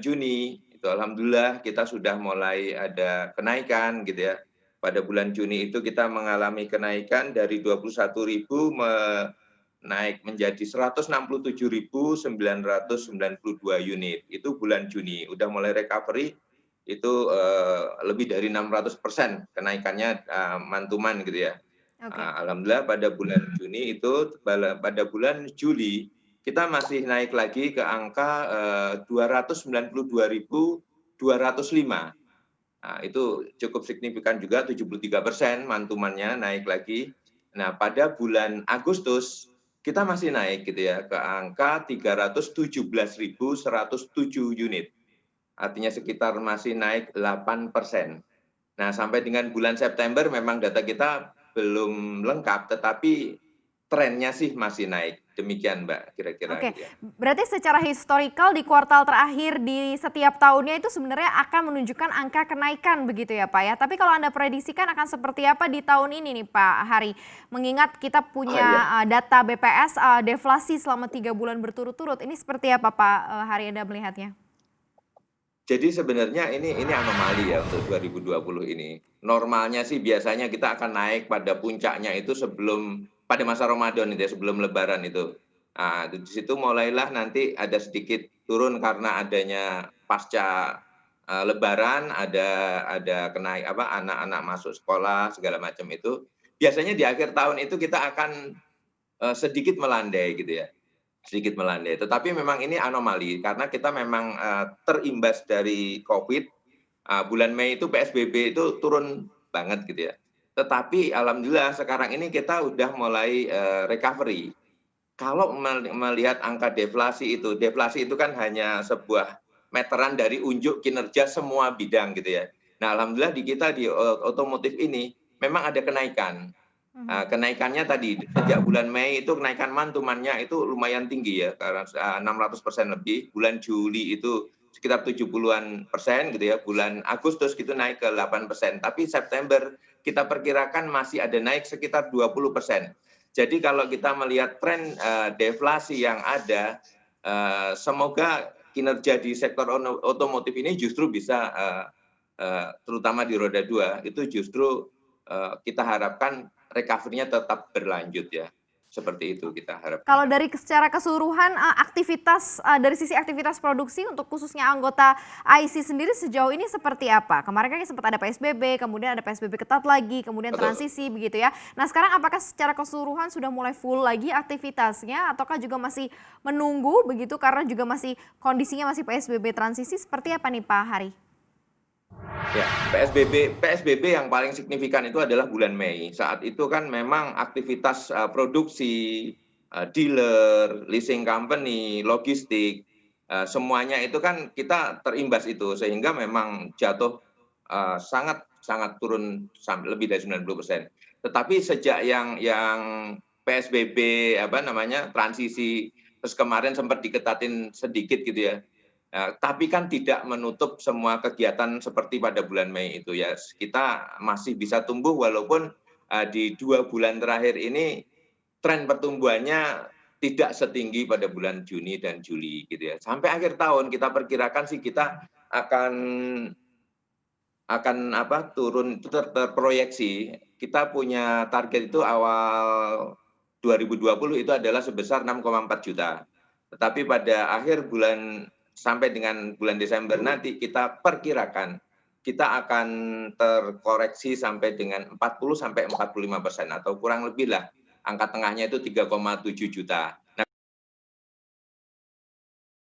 Juni, itu alhamdulillah kita sudah mulai ada kenaikan gitu ya. Pada bulan Juni itu kita mengalami kenaikan dari 21.000 naik menjadi 167.992 unit, itu bulan Juni. Udah mulai recovery, itu, lebih dari 600% kenaikannya, month to month gitu ya. Oke. Alhamdulillah pada bulan Juni itu pada bulan Juli, kita masih naik lagi ke angka, 292.205. Nah, itu cukup signifikan juga 73% month to month-nya naik lagi. Nah, pada bulan Agustus kita masih naik gitu ya ke angka 317.107 unit. Artinya sekitar masih naik 8%. Nah, sampai dengan bulan September memang data kita belum lengkap, tetapi trennya sih masih naik. Demikian, Mbak, kira-kira Oke, gitu ya. berarti secara historikal di kuartal terakhir di setiap tahunnya itu sebenarnya akan menunjukkan angka kenaikan begitu ya Pak ya. Tapi kalau Anda prediksikan akan seperti apa di tahun ini nih Pak Hari? Mengingat kita Oh, punya iya. data BPS deflasi selama 3 bulan berturut-turut. Ini seperti apa Pak Hari Anda melihatnya? Jadi sebenarnya ini anomali ya untuk 2020 ini. Normalnya sih biasanya kita akan naik pada puncaknya itu sebelum pada masa Ramadan itu ya, sebelum lebaran itu. Di situ mulailah nanti ada sedikit turun karena adanya pasca, lebaran ada anak-anak masuk sekolah segala macam itu. Biasanya di akhir tahun itu kita akan, sedikit melandai gitu ya. Sedikit melandai, tetapi memang ini anomali karena kita memang, terimbas dari Covid, bulan Mei itu PSBB itu turun banget gitu ya. Tetapi alhamdulillah sekarang ini kita udah mulai, recovery. Kalau melihat angka deflasi itu kan hanya sebuah meteran dari unjuk kinerja semua bidang gitu ya. Nah, alhamdulillah di kita di, otomotif ini memang ada kenaikan. Mhm. Kenaikannya tadi, sejak bulan Mei itu kenaikan month to month-nya itu lumayan tinggi ya, karena 600% lebih. Bulan Juli itu sekitar 70-an persen gitu ya, bulan Agustus gitu naik ke 8%, tapi September kita perkirakan masih ada naik sekitar 20%. Jadi kalau kita melihat tren, deflasi yang ada, semoga kinerja di sektor otomotif ini justru bisa, terutama di roda 2 itu justru, kita harapkan recovery-nya tetap berlanjut ya, seperti itu kita harapkan, Kalau Mbak. dari secara keseluruhan aktivitas dari sisi aktivitas produksi untuk khususnya anggota IC sendiri sejauh ini seperti apa? Kemarin kan sempat ada PSBB, kemudian ada PSBB ketat lagi, kemudian Betul. transisi begitu ya. Nah sekarang apakah secara keseluruhan sudah mulai full lagi aktivitasnya ataukah juga masih menunggu begitu karena juga masih kondisinya masih PSBB transisi seperti apa nih Pak Hari? Ya, PSBB yang paling signifikan itu adalah bulan Mei. Saat itu kan memang aktivitas, produksi, dealer, leasing company, logistik, semuanya itu kan kita terimbas itu, sehingga memang jatuh, sangat sangat turun lebih dari 90%. Tetapi sejak yang PSBB, transisi, terus kemarin sempat diketatin sedikit gitu ya. Tapi kan tidak menutup semua kegiatan seperti pada bulan Mei itu ya. Kita masih bisa tumbuh walaupun, di 2 bulan terakhir ini tren pertumbuhannya tidak setinggi pada bulan Juni dan Juli gitu ya. Sampai akhir tahun kita perkirakan sih kita akan turun itu terproyeksi. Kita punya target itu awal 2020 itu adalah sebesar 6,4 juta. Tetapi pada akhir bulan sampai dengan bulan Desember nanti kita perkirakan kita akan terkoreksi sampai dengan 40 sampai 45% atau kurang lebih lah angka tengahnya itu 3,7 juta.